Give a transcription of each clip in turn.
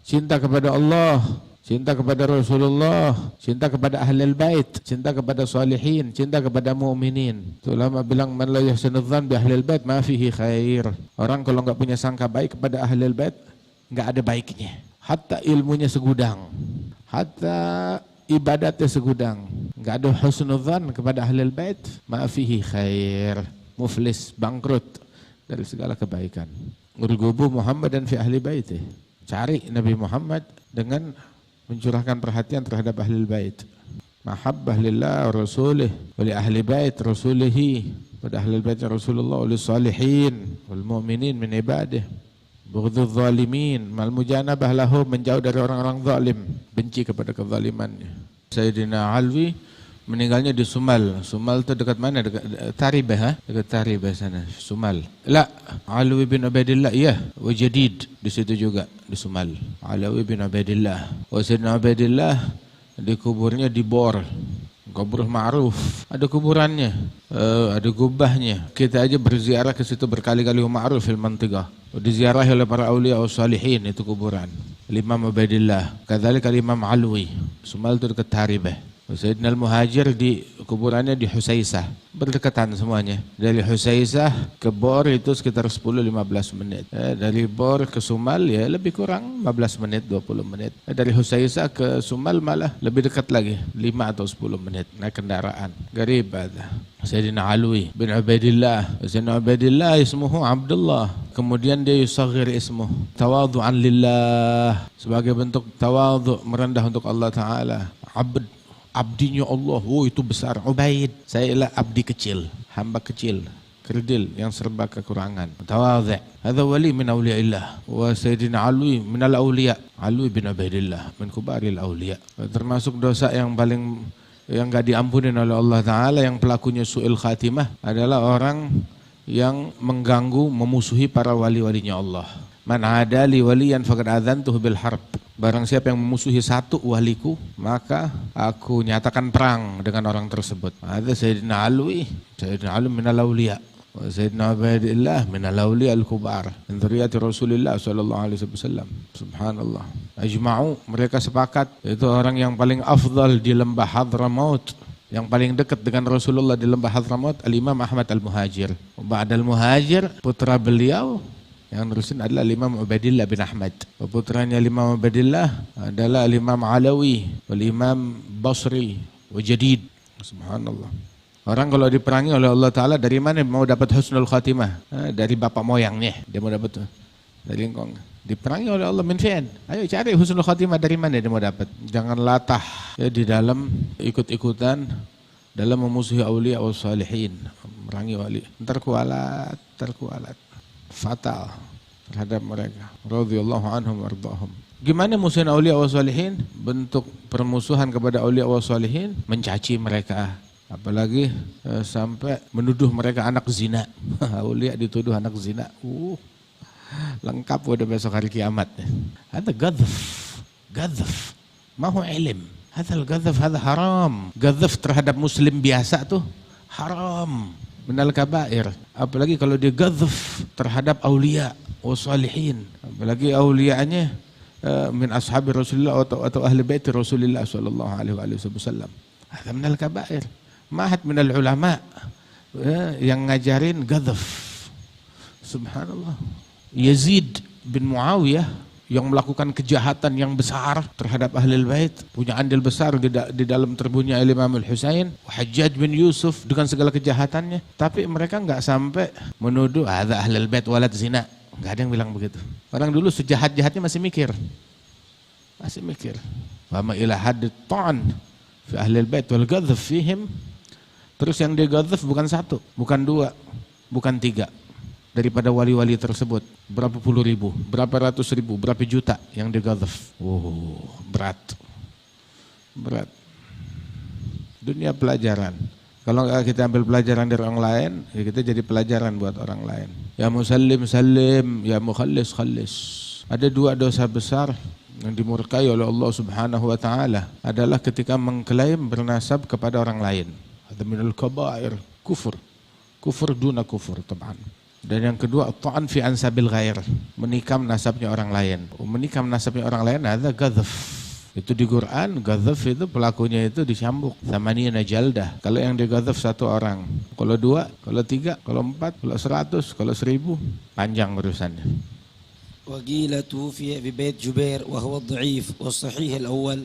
cinta kepada Allah, cinta kepada Rasulullah, cinta kepada ahlul bait, cinta kepada salihin, cinta kepada mu'minin. Itu ulama bilang man la yahsinu dzan bi ahlil bait ma fihi khair. Orang kalau enggak punya sangka baik kepada ahlul bait, enggak ada baiknya. Hatta ilmunya segudang, hatta ibadatnya segudang, enggak ada husnudzan kepada ahlul bait, ma fihi khair. Muflis, bangkrut dari segala kebaikan. Urgubu Muhammadan fi ahli baitih. Cari Nabi Muhammad dengan mencurahkan perhatian terhadap ahli bait. Mahabbah lillah wa rasulih wa li ahli bait rasulihi, pada ahli bait Rasulullah, wa li salihin wal mu'minin min ibadih. Bughdudz zalimin mal mujanabah lahum, menjauh dari orang-orang zalim, benci kepada kezalimannya. Sayyidina Alwi meninggalnya di Sumal. Sumal itu dekat mana? Dekat Taribah, ha? Dekat Taribah sana, Sumal. La, Alwi bin Ubaidillah, iya, wa Jadid di situ juga di Sumal. Alwi bin Ubaidillah. Wa Sayyidina Ubaidillah dikuburnya di Bor. Kubur ma'ruf. Ada kuburannya, ada gubahnya. Kita aja berziarah ke situ berkali-kali, ma'ruf fil mantiqah. Diziarahi oleh para aulia wa salihin itu kuburan. Imam Ubaidillah, kadzalika Imam Alwi. Sumal itu dekat Taribah. Sayyidina Al-Muhajir di kuburannya di Husaisah, berdekatan semuanya. Dari Husaisah ke Bor itu sekitar 10-15 menit. Dari Bor ke Sumal ya lebih kurang 15 menit, 20 menit. Dari Husaisah ke Sumal malah lebih dekat lagi, 5 atau 10 menit naik kendaraan. Garib ada. Sayyidina Alwi bin Ubaidillah. Sayyidina Ubaidillah ismuhu Abdullah. Kemudian dia yusaghir ismuh tawadhu'an lillah, sebagai bentuk tawadhu, merendah untuk Allah Ta'ala. Abdinya Allah, oh itu besar. Ubaid, saya ialah abdi kecil, hamba kecil, kerdil yang serba kekurangan. Tawadhu. Hadza wali min auliyaillah. Wa Sayyidina Alwi min al-auliya. Alwi bin Ubaidillah min kubaril auliya. Termasuk dosa yang paling yang enggak diampuni oleh Allah Ta'ala, yang pelakunya su'il khatimah adalah orang yang mengganggu, memusuhi para wali-walinya Allah. Man adali waliyan faqad adzantuhu bil harb. Barang siapa yang memusuhi satu waliku, maka aku nyatakan perang dengan orang tersebut. Ada Sayyidina Alwi minal awliya, wa Sayyidina Ubaidillah minal awliya al-kubar, min dzurriyyati Rasulillah sallallahu alaihi wasallam. Subhanallah. Ajma'u, mereka sepakat itu orang yang paling afdal di lembah Hadramaut, yang paling dekat dengan Rasulullah di lembah Hadramaut, Al-Imam Ahmad Al-Muhajir. Ba'dal Muhajir, putra beliau yang nerusin adalah Imam Ubaidillah bin Ahmad. Putranya Imam Ubaidillah adalah Imam Alawi, Imam Basri, wa Jadid. Subhanallah. Orang kalau diperangi oleh Allah Ta'ala, dari mana mau dapat husnul khatimah? Dari bapak moyangnya dia mau dapat dari engkong. Diperangi oleh Allah min fi'an. Ayo cari husnul khatimah, dari mana dia mau dapat? Jangan latah ya di dalam ikut-ikutan dalam memusuhi aulia wa salihin, merangi wali. Ntar kualat. Fatal terhadap mereka. Radhiyallahu anhum wardahum. Gimana musuhin aulia wa salihin? Bentuk permusuhan kepada aulia wa salihin, mencaci mereka. Apalagi sampai menuduh mereka anak zina. Aulia dituduh anak zina. Lengkap udah besok hari kiamat. Ada gadhaf. Mahu ilim. Hadal gadhaf, hadal haram. Gadhaf terhadap muslim biasa tuh haram. Minal kabair. Apalagi kalau dia gadhaf terhadap aulia wa salihin, apalagi aulianya min ashabi Rasulullah atau ahli bait Rasulullah sallallahu alaihi wasallam. Ada minal kabair. Mahat minal ulama yang ngajarin gadhaf. Subhanallah. Yazid bin Muawiyah yang melakukan kejahatan yang besar terhadap ahlul bait, punya andil besar di dalam terbunuhnya Imam Al-Husain. Hajjaj bin Yusuf dengan segala kejahatannya, tapi mereka enggak sampai menuduh ada ahlul bait walad zina. Enggak ada yang bilang begitu. Orang dulu sejahat-jahatnya masih mikir. Wa ma ila hadd ta'an fi ahlul bait wal ghadhf fihim. Terus yang dia ghadhf bukan satu, bukan dua, bukan tiga. Daripada wali-wali tersebut, berapa puluh ribu, berapa ratus ribu, berapa juta yang digadhaf. Berat. Dunia pelajaran. Kalau kita ambil pelajaran dari orang lain, ya kita jadi pelajaran buat orang lain. Ya musallim salim, ya mukhallis khallis. Ada dua dosa besar yang dimurkai oleh Allah Subhanahu wa Ta'ala adalah ketika mengklaim bernasab kepada orang lain. Ada minul kabair, kufur duna kufur taban. Dan yang kedua, ta'an fi ansabil ghair, menikam nasabnya orang lain. Menikam nasabnya orang lain ada ghadhaf. Itu di Quran, ghadhaf itu pelakunya itu dicambuk thamaniyana jaldah. Kalau yang dighadhaf satu orang, kalau dua, kalau tiga, kalau empat, kalau 100, kalau 1000, panjang urusannya. وقيل توفي ببيت جبير وهو الضعيف والصحيح الأول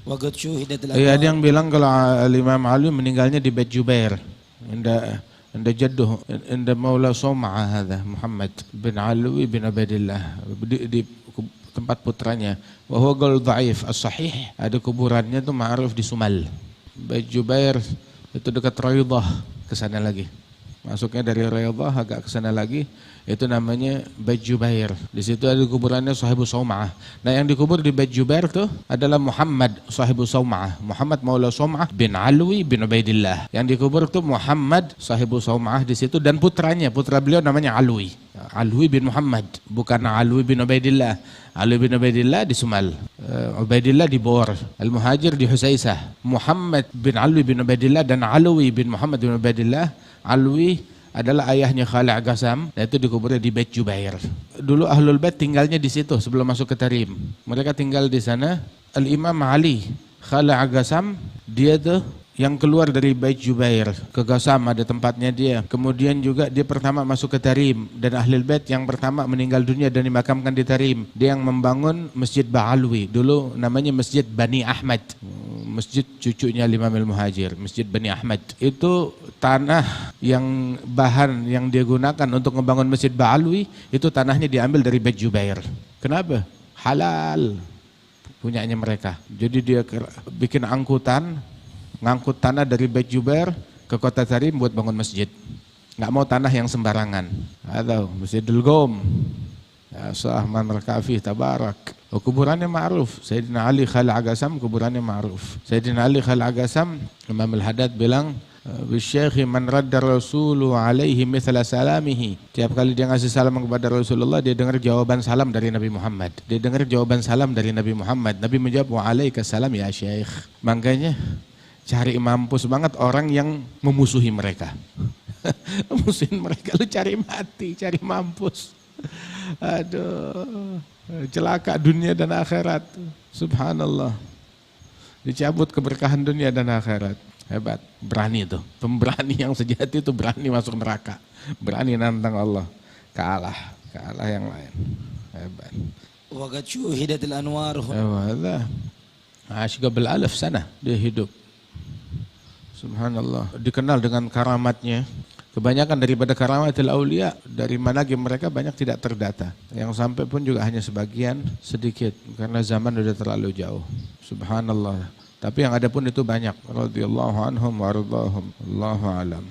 وقد شوهدت Ada yang bilang kalau Imam Ali meninggalnya di Bait Jubair. Inda jadduh, inda Maula Soma'ah hadha, Muhammad bin Alwi bin Ubaidillah, di tempat putranya. Wa huwa qaul dhaif, as-sahih ada kuburannya itu ma'ruf di Sumal. Bait Jubair itu dekat Raidah, ke sana lagi. Masuknya dari Raidah agak ke sana lagi. Itu namanya Bait Jubair. Di situ ada kuburannya Sahibu Soma'ah. Nah, yang dikubur di Bait Jubair itu adalah Muhammad Sahibu Soma'ah, Muhammad Maula Soma'ah bin Alwi bin Ubaidillah. Yang dikubur itu Muhammad Sahibu Soma'ah di situ dan putranya, putra beliau namanya Alwi. Alwi bin Muhammad, bukan Alwi bin Ubaidillah. Alwi bin Ubaidillah di Sumal, Ubaidillah di Bor, Al-Muhajir di Husaisah. Muhammad bin Alwi bin Ubaidillah dan Alwi bin Muhammad bin Ubaidillah. Alwi adalah ayahnya Khalid Ghasam, dan itu dikuburnya di Bait Jubair. Dulu Ahlul Bait tinggalnya di situ sebelum masuk ke Tarim. Mereka tinggal di sana. Al-Imam Ali Khalid Ghasam, dia tuh yang keluar dari Bait Jubair ke Ghasam, ada tempatnya dia. Kemudian juga dia pertama masuk ke Tarim, dan Ahlul Bait yang pertama meninggal dunia dan dimakamkan di Tarim. Dia yang membangun Masjid Ba'alwi. Dulu namanya Masjid Bani Ahmad. Masjid cucunya Imam Al-Muhajir, Masjid Bani Ahmad. Itu tanah yang bahan yang dia gunakan untuk membangun Masjid Ba'alwi, itu tanahnya diambil dari Bait Jubair. Kenapa? Halal punyanya mereka. Jadi dia bikin angkutan, ngangkut tanah dari Bait Jubair ke kota Tarim buat bangun masjid. Nggak mau tanah yang sembarangan. Atau Masjidul Gom, ya Sahman Rakafi Tabarak. Kuburannya ma'ruf. Sayyidina Ali Khalid Ghasam kuburannya ma'ruf. Sayyidina Ali Khalid Ghasam, Imam Al-Haddad bilang, "Bisyekhi man radda rasulu alaihi mithla salamihi." Tiap kali dia ngasih salam kepada Rasulullah, dia dengar jawaban salam dari Nabi Muhammad. Dia dengar jawaban salam dari Nabi Muhammad. Nabi menjawab, "Wa alaikassalam ya Syekh." Makanya cari mampus banget orang yang memusuhi mereka. Memusuhin mereka, lu cari mati, cari mampus. Aduh, celaka dunia dan akhirat. Subhanallah. Dicabut keberkahan dunia dan akhirat. Hebat, berani itu. Pemberani yang sejati itu berani masuk neraka. Berani nantang Allah. Kalah yang lain. Hebat. وقد شوهدت الأنوار. Hebat. Asyik bil-alaf sana dia hidup. Subhanallah. Dikenal dengan karamatnya. Kebanyakan daripada karamatil aulia dari manaqib mereka banyak tidak terdata. Yang sampai pun juga hanya sebagian sedikit karena zaman sudah terlalu jauh. Subhanallah. Tapi yang ada pun itu banyak. Radhiyallahu anhum wa ardhahum. Allahu a'lam.